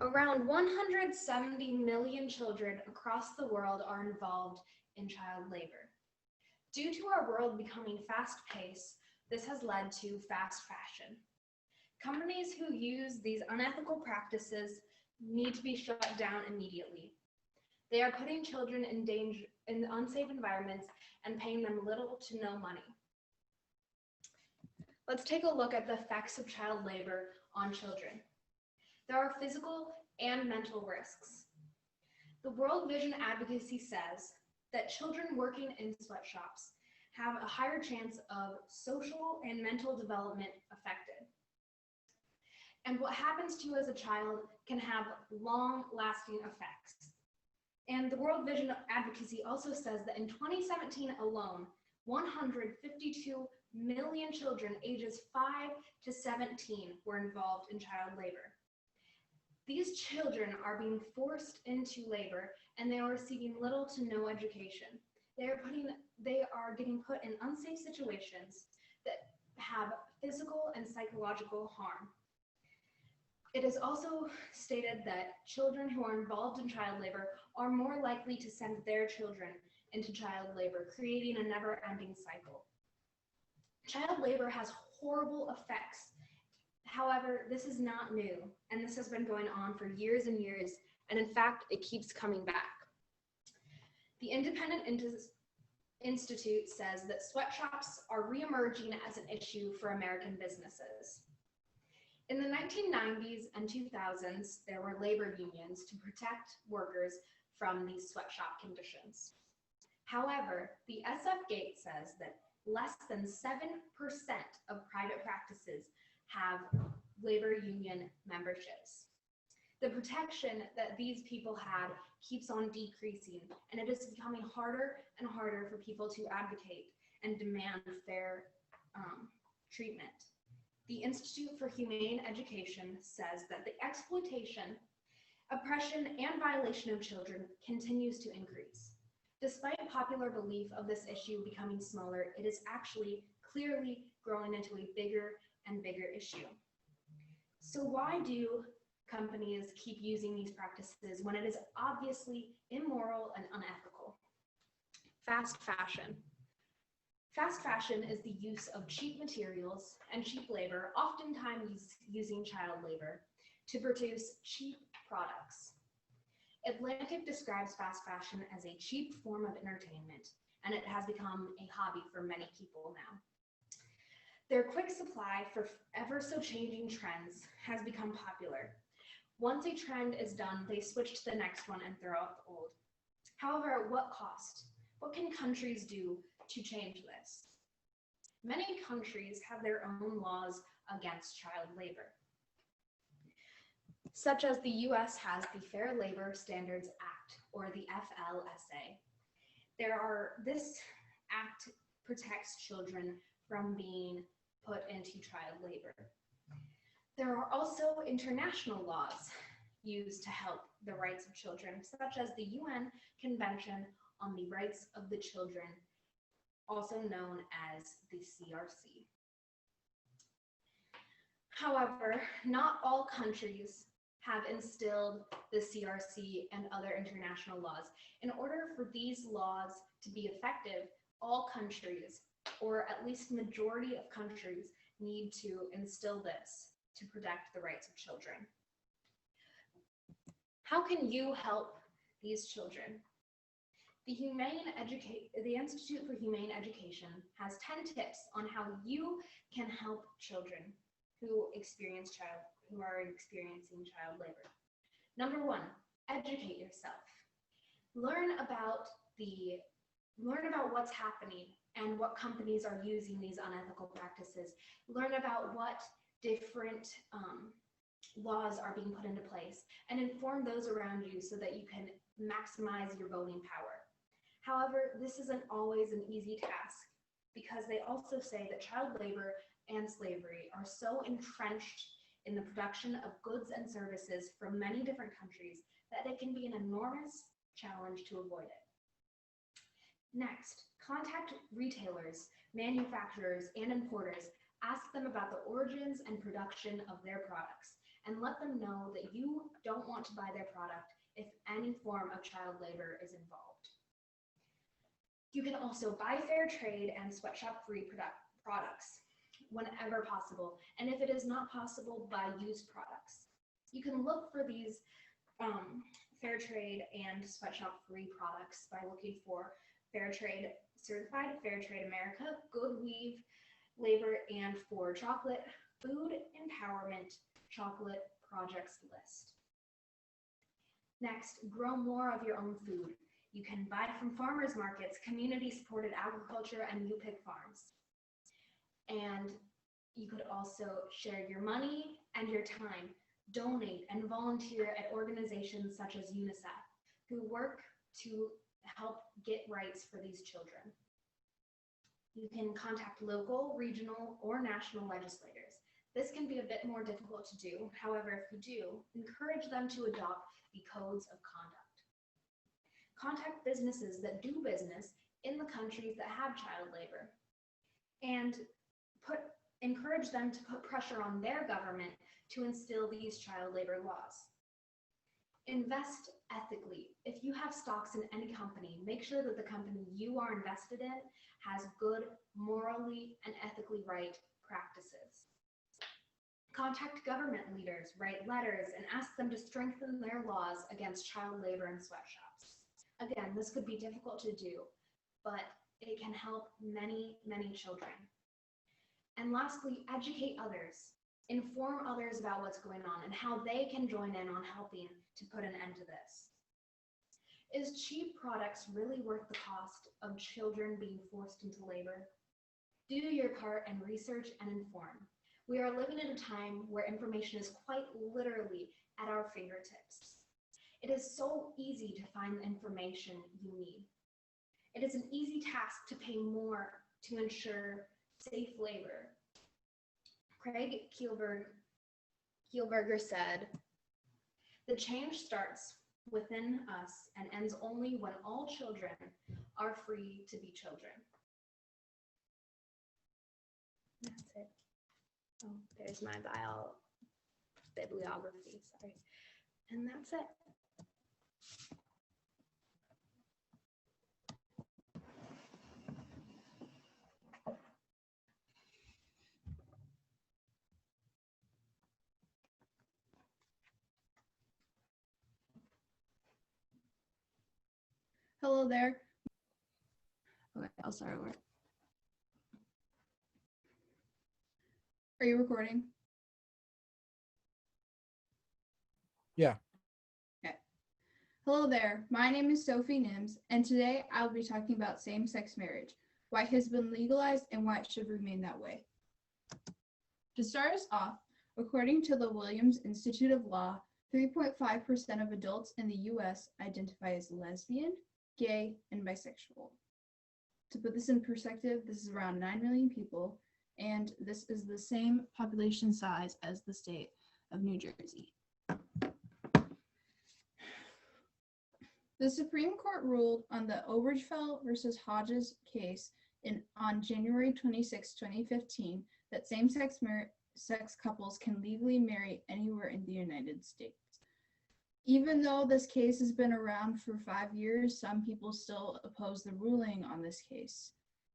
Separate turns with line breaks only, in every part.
Around 170 million children across the world are involved in child labor. Due to our world becoming fast-paced, this has led to fast fashion. Companies who use these unethical practices need to be shut down immediately. They are putting children in danger in unsafe environments and paying them little to no money. Let's take a look at the effects of child labor on children. There are physical and mental risks. The World Vision Advocacy says that children working in sweatshops have a higher chance of social and mental development affected. And what happens to you as a child can have long-lasting effects. And the World Vision Advocacy also says that in 2017 alone, 152 million children ages 5 to 17 were involved in child labor. These children are being forced into labor and they are receiving little to no education. They are getting put in unsafe situations that have physical and psychological harm. It is also stated that children who are involved in child labor are more likely to send their children into child labor, creating a never-ending cycle. Child labor has horrible effects. However, this is not new, and this has been going on for years and years, and in fact, it keeps coming back. The Independent Institute says that sweatshops are re-emerging as an issue for American businesses. In the 1990s and 2000s, there were labor unions to protect workers from these sweatshop conditions. However, the SF Gate says that less than 7% of private practices have labor union memberships. The protection that these people had keeps on decreasing, and it is becoming harder and harder for people to advocate and demand fair treatment. The Institute for Humane Education says that the exploitation, oppression, and violation of children continues to increase. Despite popular belief of this issue becoming smaller, it is actually clearly growing into a bigger and bigger issue. So why do companies keep using these practices when it is obviously immoral and unethical? Fast fashion. Fast fashion is the use of cheap materials and cheap labor, oftentimes using child labor, to produce cheap products. Atlantic describes fast fashion as a cheap form of entertainment, and it has become a hobby for many people now. Their quick supply for ever so changing trends has become popular. Once a trend is done, they switch to the next one and throw out the old. However, at what cost? What can countries do to change this? Many countries have their own laws against child labor, such as the US has the Fair Labor Standards Act, or the FLSA. This act protects children from being put into child labor. There are also international laws used to help the rights of children, such as the UN Convention on the Rights of the Children, also known as the CRC. However, not all countries have instilled the CRC and other international laws. In order for these laws to be effective, all countries, or at least majority of countries, need to instill this to protect the rights of children. How can you help these children? The Institute for Humane Education has 10 tips on how you can help children who are experiencing child labor. Number 1, educate yourself. Learn about what's happening and what companies are using these unethical practices. Learn about what different laws are being put into place, and inform those around you so that you can maximize your voting power. However, this isn't always an easy task, because they also say that child labor and slavery are so entrenched in the production of goods and services from many different countries that it can be an enormous challenge to avoid it. Next, contact retailers, manufacturers, and importers. Ask them about the origins and production of their products, and let them know that you don't want to buy their product if any form of child labor is involved. You can also buy fair trade and sweatshop-free products whenever possible, and if it is not possible, buy used products. You can look for these fair trade and sweatshop-free products by looking for Fair Trade Certified, Fair Trade America, Good Weave, Labor, and For Chocolate, Food Empowerment Chocolate Projects List. Next, grow more of your own food. You can buy from farmers markets, community-supported agriculture, and you pick farms. And you could also share your money and your time, donate and volunteer at organizations such as UNICEF, who work to help get rights for these children. You can contact local, regional, or national legislators. This can be a bit more difficult to do. However, if you do, encourage them to adopt the codes of conduct. Contact businesses that do business in the countries that have child labor, and encourage them to put pressure on their government to instill these child labor laws. Invest ethically. If you have stocks in any company, make sure that the company you are invested in has good, morally and ethically right practices. Contact government leaders, write letters, and ask them to strengthen their laws against child labor in sweatshops. Again, this could be difficult to do, but it can help many, many children. And lastly, educate others. Inform others about what's going on and how they can join in on helping to put an end to this. Is cheap products really worth the cost of children being forced into labor? Do your part and research and inform. We are living in a time where information is quite literally at our fingertips. It is so easy to find the information you need. It is an easy task to pay more to ensure safe labor. Craig Kielburger said, "The change starts within us and ends only when all children are free to be children." That's it. Oh, there's my bibliography, sorry. And that's it.
Hello there. Okay, I'll start over. Are you recording?
Yeah.
Okay. Hello there. My name is Sophie Nims, and today I'll be talking about same-sex marriage, why it has been legalized and why it should remain that way. To start us off, according to the Williams Institute of Law, 3.5% of adults in the U.S. identify as lesbian, gay, and bisexual. To put this in perspective, this is around 9 million people, and this is the same population size as the state of New Jersey. The Supreme Court ruled on the Obergefell versus Hodges case on January 26, 2015, that same-sex couples can legally marry anywhere in the United States. Even though this case has been around for 5 years, some people still oppose the ruling on this case.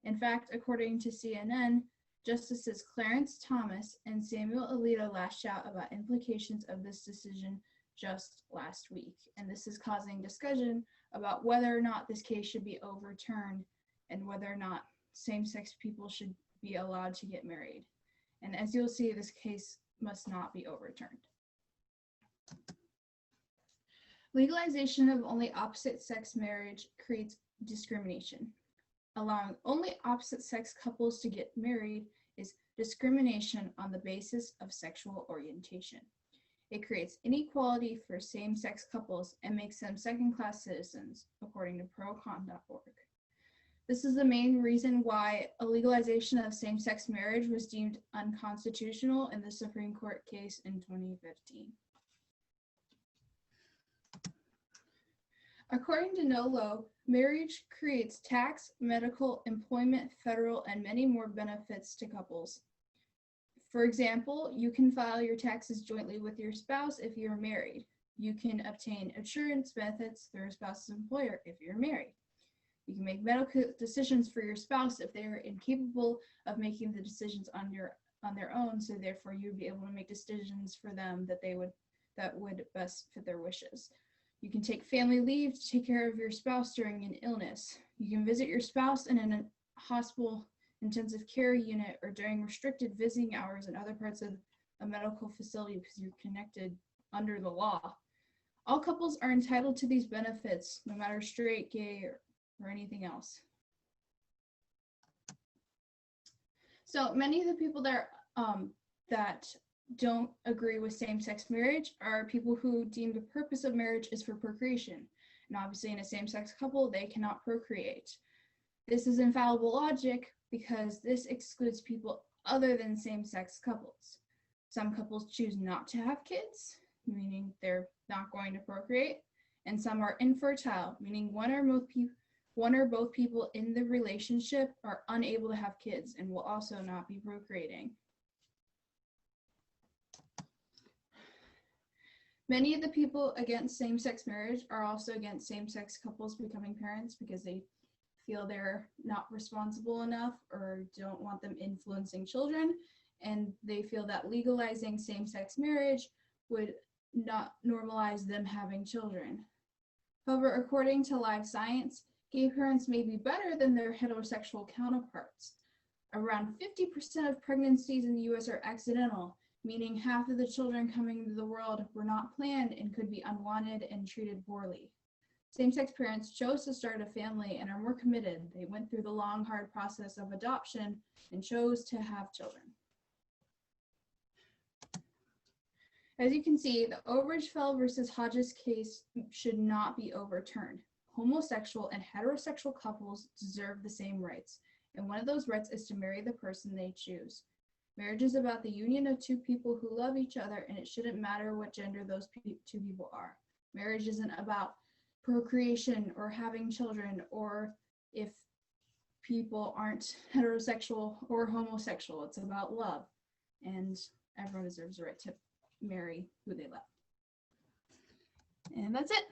In fact, according to CNN, Justices Clarence Thomas and Samuel Alito lashed out about implications of this decision just last week, and this is causing discussion about whether or not this case should be overturned and whether or not same-sex people should be allowed to get married. And as you'll see, this case must not be overturned. Legalization of only opposite-sex marriage creates discrimination. Allowing only opposite-sex couples to get married is discrimination on the basis of sexual orientation. It creates inequality for same-sex couples and makes them second-class citizens, according to procon.org. This is the main reason why a legalization of same-sex marriage was deemed unconstitutional in the Supreme Court case in 2015. According to NOLO, marriage creates tax, medical, employment, federal, and many more benefits to couples. For example, you can file your taxes jointly with your spouse if you're married. You can obtain insurance benefits through a spouse's employer if you're married. You can make medical decisions for your spouse if they are incapable of making the decisions on their own, so therefore you'd be able to make decisions for them that would best fit their wishes. You can take family leave to take care of your spouse during an illness. You can visit your spouse in a hospital intensive care unit or during restricted visiting hours in other parts of a medical facility because you're connected under the law. All couples are entitled to these benefits, no matter straight, gay, or anything else. So many of the people that don't agree with same-sex marriage are people who deem the purpose of marriage is for procreation. And obviously in a same-sex couple, they cannot procreate. This is infallible logic because this excludes people other than same-sex couples. Some couples choose not to have kids, meaning they're not going to procreate, and some are infertile, meaning one or both people in the relationship are unable to have kids and will also not be procreating. Many of the people against same-sex marriage are also against same-sex couples becoming parents because they feel they're not responsible enough or don't want them influencing children, and they feel that legalizing same-sex marriage would not normalize them having children. However, according to Live Science, gay parents may be better than their heterosexual counterparts. Around 50% of pregnancies in the US are accidental, meaning half of the children coming into the world were not planned and could be unwanted and treated poorly. Same-sex parents chose to start a family and are more committed. They went through the long, hard process of adoption and chose to have children. As you can see, the Obergefell versus Hodges case should not be overturned. Homosexual and heterosexual couples deserve the same rights, and one of those rights is to marry the person they choose. Marriage is about the union of two people who love each other, and it shouldn't matter what gender those two people are. Marriage isn't about procreation or having children, or if people aren't heterosexual or homosexual. It's about love, and everyone deserves the right to marry who they love. And that's it.